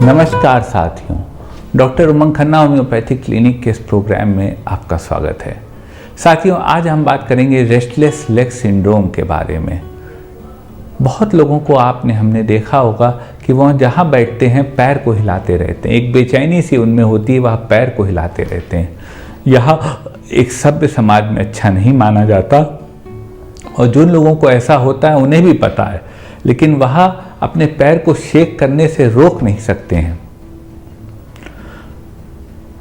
नमस्कार साथियों, डॉक्टर उमंग Khanna homeopathic clinic के इस प्रोग्राम में आपका स्वागत है। साथियों, आज हम बात करेंगे रेस्टलेस लेग सिंड्रोम के बारे में। बहुत लोगों को हमने देखा होगा कि वह जहाँ बैठते हैं पैर को हिलाते रहते हैं, एक बेचैनी सी उनमें होती है, वह पैर को हिलाते रहते हैं। यह एक सभ्य समाज में अच्छा नहीं माना जाता और जिन लोगों को ऐसा होता है उन्हें भी पता है, लेकिन वह अपने पैर को शेक करने से रोक नहीं सकते हैं।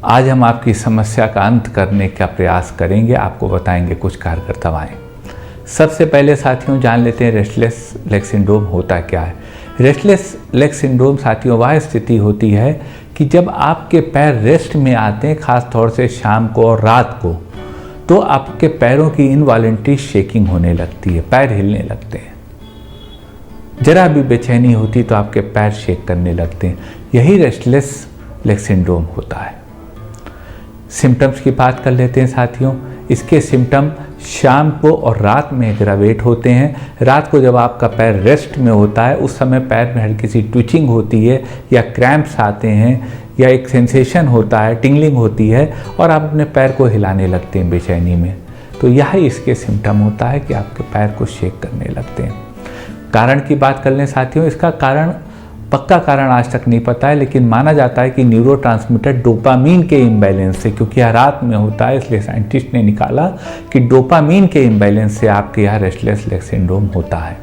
आज हम आपकी समस्या का अंत करने का प्रयास करेंगे, आपको बताएंगे कुछ कारगर दवाएं। सबसे पहले साथियों जान लेते हैं रेस्टलेस लेग सिंड्रोम होता क्या है। रेस्टलेस लेग सिंड्रोम साथियों वह स्थिति होती है कि जब आपके पैर रेस्ट में आते हैं, खास तौर से शाम को और रात को, तो आपके पैरों की इनवॉलंटरी शेकिंग होने लगती है, पैर हिलने लगते हैं। जरा भी बेचैनी होती तो आपके पैर शेक करने लगते हैं। यही रेस्टलेस लेग सिंड्रोम होता है। सिम्टम्स की बात कर लेते हैं साथियों। इसके सिम्टम शाम को और रात में एग्रावेट होते हैं। रात को जब आपका पैर रेस्ट में होता है, उस समय पैर में हल्की सी ट्विचिंग होती है या क्रैम्प्स आते हैं या एक सेंसेशन होता है, टिंगलिंग होती है और आप अपने पैर को हिलाने लगते हैं बेचैनी में। तो यह इसके सिम्टम होता है कि आपके पैर को शेक करने लगते हैं। कारण की बात कर लें साथियों, इसका पक्का कारण आज तक नहीं पता है, लेकिन माना जाता है कि न्यूरोट्रांसमीटर डोपामीन के इम्बैलेंस से, क्योंकि यह रात में होता है इसलिए साइंटिस्ट ने निकाला कि डोपामीन के इम्बैलेंस से आपके यहाँ रेस्टलेस लेग सिंड्रोम होता है।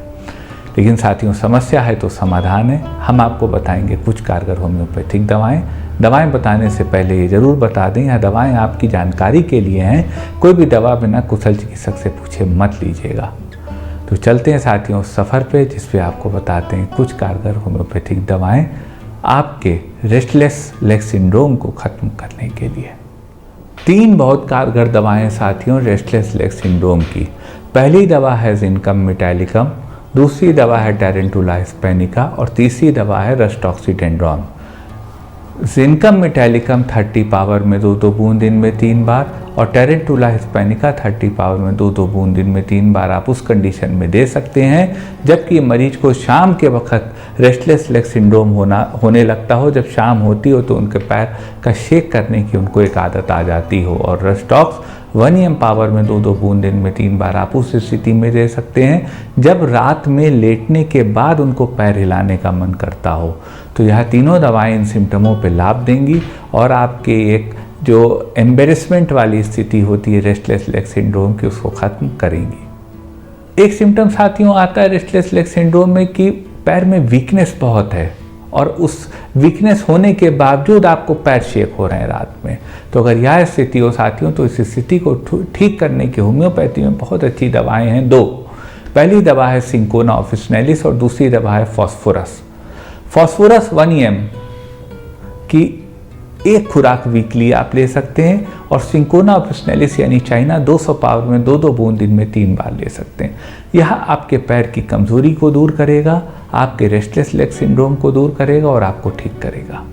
लेकिन साथियों समस्या है तो समाधान है। हम आपको बताएंगे कुछ कारगर होम्योपैथिक दवाएं बताने से पहले ये जरूर बता दें, यह दवाएं आपकी जानकारी के लिए हैं। कोई भी दवा बिना कुशल चिकित्सक से पूछे मत लीजिएगा। तो चलते हैं साथियों सफ़र पे, जिस पे आपको बताते हैं कुछ कारगर होम्योपैथिक दवाएं आपके रेस्टलेस लेग सिंड्रोम को ख़त्म करने के लिए। 3 बहुत कारगर दवाएं साथियों रेस्टलेस लेग सिंड्रोम की। पहली दवा है जिनकम मेटालिकम, दूसरी दवा है टैरेंटुला हिस्पैनिका और तीसरी दवा है रस्टॉक्सीडेंड्रॉन। जिनकम मेटालिकम 30 पावर में 2-2 बूंद दिन में 3 बार और टैरेंटुला हिस्पैनिका 30 पावर में 2-2 बूंद दिन में 3 बार आप उस कंडीशन में दे सकते हैं जबकि मरीज को शाम के वक्त रेस्टलेस लेग सिंड्रोम होने लगता हो। जब शाम होती हो तो उनके पैर का शेक करने की उनको एक आदत आ जाती हो। और रस्टॉक्स 1 EM पावर में 2-2 बूंद दिन में 3 बार आप उस स्थिति में दे सकते हैं जब रात में लेटने के बाद उनको पैर हिलाने का मन करता हो। तो यह तीनों दवाएं इन सिम्टमों पे लाभ देंगी और आपके एक जो एम्बेरसमेंट वाली स्थिति होती है रेस्टलेस लेग सिंड्रोम की, उसको ख़त्म करेंगी। एक सिम्टम साथियों आता है रेस्टलेस लेग सिंड्रोम में कि पैर में वीकनेस बहुत है और उस वीकनेस होने के बावजूद आपको पैर शेक हो रहे हैं रात में। तो अगर यह स्थिति हो साथियों तो इस स्थिति को ठीक करने की होम्योपैथी में बहुत अच्छी दवाएं हैं 2। पहली दवा है सिंकोना ऑफिसिनालिस और दूसरी दवा है फॉस्फोरस। फॉस्फोरस 1 EM की एक खुराक वीकली आप ले सकते हैं और सिंकोना ऑफिसिनालिस यानी चाइना 200 पावर में 2-2 बूंद दिन में 3 बार ले सकते हैं। यह आपके पैर की कमजोरी को दूर करेगा, आपके रेस्टलेस लेग सिंड्रोम को दूर करेगा और आपको ठीक करेगा।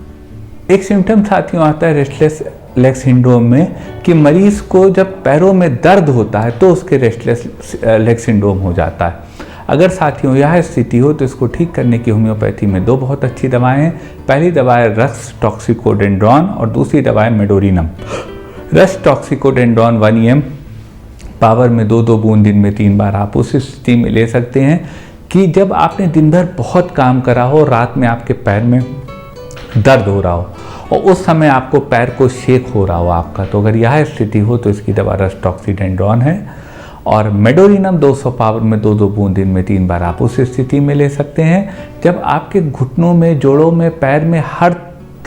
एक सिम्टम साथियों आता है रेस्टलेस लेग सिंड्रोम में कि मरीज को जब पैरों में दर्द होता है तो उसके रेस्टलेस लेग सिंड्रोम हो जाता है। अगर साथियों यह स्थिति हो तो इसको ठीक करने की होम्योपैथी में 2 बहुत अच्छी दवाएं हैं। पहली दवा है रस्टॉक्सिकोडेंड्रॉन और दूसरी दवा है मेडोरिनम। रस्टॉक्सिकोडेंड्रॉन 1 EM पावर में 2-2 बूंद दिन में 3 बार आप उस स्थिति में ले सकते हैं कि जब आपने दिन भर बहुत काम करा हो, रात में आपके पैर में दर्द हो रहा हो और उस समय आपको पैर को शेक हो रहा हो आपका। तो अगर यह स्थिति हो तो इसकी दवा रस्टॉक्सीडेंड्रॉन है। और मेडोरिनम 200 पावर में 2-2 बूंद दिन में 3 बार आप उस स्थिति में ले सकते हैं जब आपके घुटनों में, जोड़ों में, पैर में हर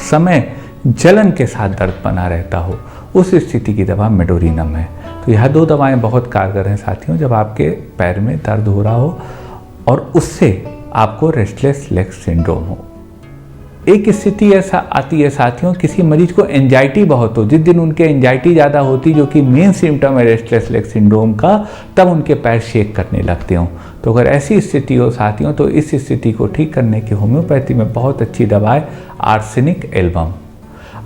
समय जलन के साथ दर्द बना रहता हो, उस स्थिति की दवा मेडोरिनम है। तो यह 2 दवाएं बहुत कारगर हैं साथियों जब आपके पैर में दर्द हो रहा हो और उससे आपको रेस्टलेस लेग सिंड्रोम हो। एक स्थिति ऐसा आती है साथियों, किसी मरीज को एंजाइटी बहुत हो, जिस दिन उनके एंजाइटी ज़्यादा होती जो कि मेन सिम्टम है रेस्टलेस लेग सिंड्रोम का, तब उनके पैर शेक करने लगते हों। तो अगर ऐसी स्थिति हो साथियों तो इस स्थिति को ठीक करने की होम्योपैथी में बहुत अच्छी दवा है arsenic album.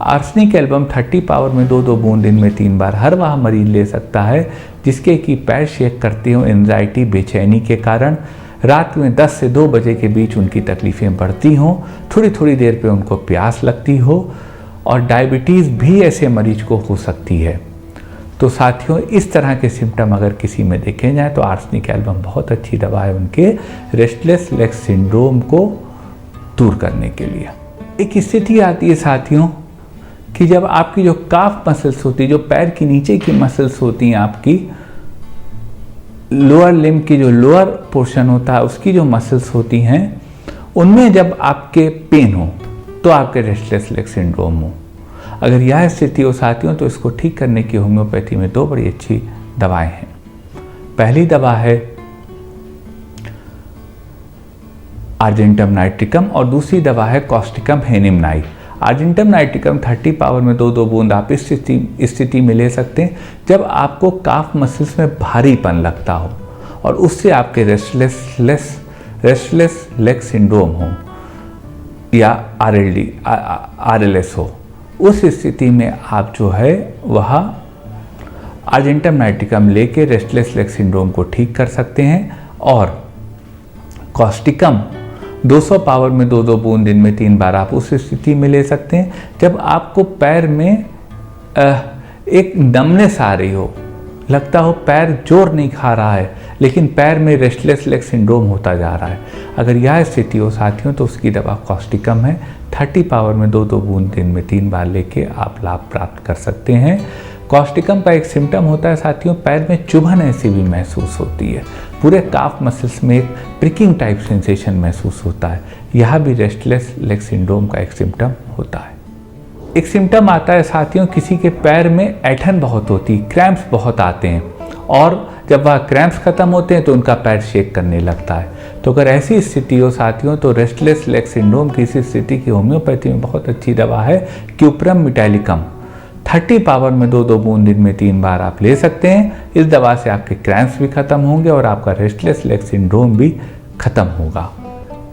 Arsenic album 30 power में 2-2 बूंद दिन में 3 बार हर वह मरीज ले सकता है जिसके कि पैर शेक करते हो एंजाइटी बेचैनी के कारण, रात में 10 से 2 बजे के बीच उनकी तकलीफ़ें बढ़ती हों, थोड़ी थोड़ी देर पे उनको प्यास लगती हो, और डायबिटीज़ भी ऐसे मरीज को हो सकती है। तो साथियों, इस तरह के सिम्टम अगर किसी में देखे जाएँ तो आर्सेनिक एल्बम बहुत अच्छी दवा है उनके रेस्टलेस लेग सिंड्रोम को दूर करने के लिए। एक स्थिति आती है साथियों कि जब आपकी जो काफ मसल्स होती है, जो पैर की नीचे की मसल्स होती हैं, आपकी लोअर लिम्ब की जो लोअर पोर्शन होता है उसकी जो मसल्स होती हैं, उनमें जब आपके पेन हो तो आपके रेस्टलेस लेग सिंड्रोम हो। अगर यह स्थिति हो साथियों तो इसको ठीक करने की होम्योपैथी में 2 बड़ी अच्छी दवाएं हैं। पहली दवा है आर्जेंटम नाइट्रिकम और दूसरी दवा है कॉस्टिकम हेनिमनाई। आर्जेंटम नाइट्रिकम 30 पावर में 2-2 बूंद आप इस स्थिति में ले सकते हैं जब आपको काफ मसल्स में भारीपन लगता हो और उससे आपके रेस्टलेस लेग सिंड्रोम हो या RLS हो। उस स्थिति में आप जो है वह आर्जेंटम नाइट्रिकम लेके रेस्टलेस लेग सिंड्रोम को ठीक कर सकते हैं। और कॉस्टिकम 200 पावर में 2-2 बूंद दिन में 3 बार आप उस स्थिति में ले सकते हैं जब आपको पैर में एक नमनेस आ रही हो, लगता हो पैर जोर नहीं खा रहा है लेकिन पैर में रेस्टलेस लेग सिंड्रोम होता जा रहा है। अगर यह स्थिति हो साथियों तो उसकी दवा कॉस्टिकम है। 30 पावर में 2-2 बूंद दिन में 3 बार लेके आप लाभ प्राप्त कर सकते हैं। कॉस्टिकम का एक सिम्टम होता है साथियों, पैर में चुभन ऐसी भी महसूस होती है, पूरे काफ मसल्स में एक प्रिकिंग टाइप सेंसेशन महसूस होता है। यह भी रेस्टलेस लेग सिंड्रोम का एक सिम्टम होता है। एक सिम्टम आता है साथियों, किसी के पैर में ऐंठन बहुत होती है, क्रैम्प्स बहुत आते हैं, और जब वह क्रैम्प्स खत्म होते हैं तो उनका पैर शेक करने लगता है। तो अगर ऐसी स्थिति हो साथियों तो रेस्टलेस लेग सिंड्रोम की इस स्थिति की होम्योपैथी में बहुत अच्छी दवा है क्यूप्रम मिटाइलिकम। 30 पावर में 2-2 बूंद दिन में 3 बार आप ले सकते हैं। इस दवा से आपके क्रैम्प्स भी खत्म होंगे और आपका रेस्टलेस लेग सिंड्रोम भी खत्म होगा।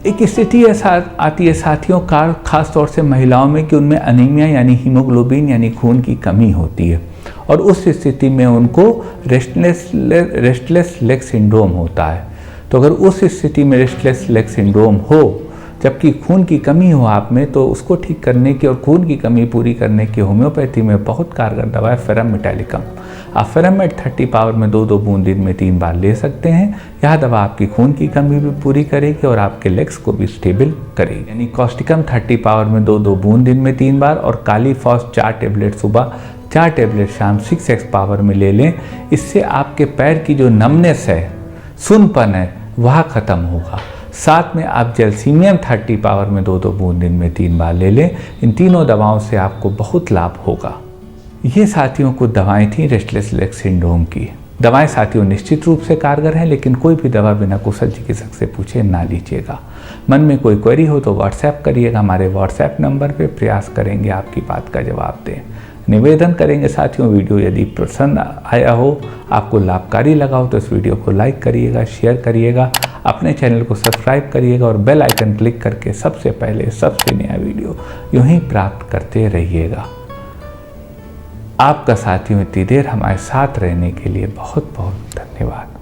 एक स्थिति ऐसा आती है साथियों खास तौर से महिलाओं में कि उनमें अनीमिया यानी हीमोग्लोबिन यानी खून की कमी होती है और उस स्थिति में उनको रेस्टलेस लेग सिंड्रोम होता है। तो अगर उस स्थिति में रेस्टलेस लेग सिंड्रोम हो जबकि खून की कमी हो आप में, तो उसको ठीक करने की और खून की कमी पूरी करने की होम्योपैथी में बहुत कारगर दवा है फेरम मिटाइलिकम। आप फेरमेट 30 पावर में 2-2 बूंद दिन में 3 बार ले सकते हैं। यह दवा आपकी खून की कमी भी पूरी करेगी और आपके लेग्स को भी स्टेबल करेगी। यानी कॉस्टिकम 30 पावर में 2-2 बूंद दिन में 3 बार और काली फॉस 4 टेबलेट सुबह 4 टेबलेट शाम 6x पावर में ले लें। इससे आपके पैर की जो नमनेस है, सुनपन है, वह खत्म होगा। साथ में आप जैल्सीमियम 30 पावर में 2-2 बूंद दिन में 3 बार ले लें। इन तीनों दवाओं से आपको बहुत लाभ होगा। ये साथियों को दवाएं थी रेस्टलेस लेग सिंड्रोम की। दवाएं साथियों निश्चित रूप से कारगर हैं, लेकिन कोई भी दवा बिना कुशल चिकित्सक से पूछे ना लीजिएगा। मन में कोई क्वेरी हो तो व्हाट्सएप करिएगा, हमारे व्हाट्सएप नंबर पे प्रयास करेंगे आपकी बात का जवाब दें। निवेदन करेंगे साथियों, वीडियो यदि पसंद आया हो, आपको लाभकारी लगा हो तो इस वीडियो को लाइक करिएगा, शेयर करिएगा, अपने चैनल को सब्सक्राइब करिएगा और बेल आइकन क्लिक करके सबसे पहले सबसे नया वीडियो यूं ही प्राप्त करते रहिएगा। आपका साथियों इतनी देर हमारे साथ रहने के लिए बहुत बहुत धन्यवाद।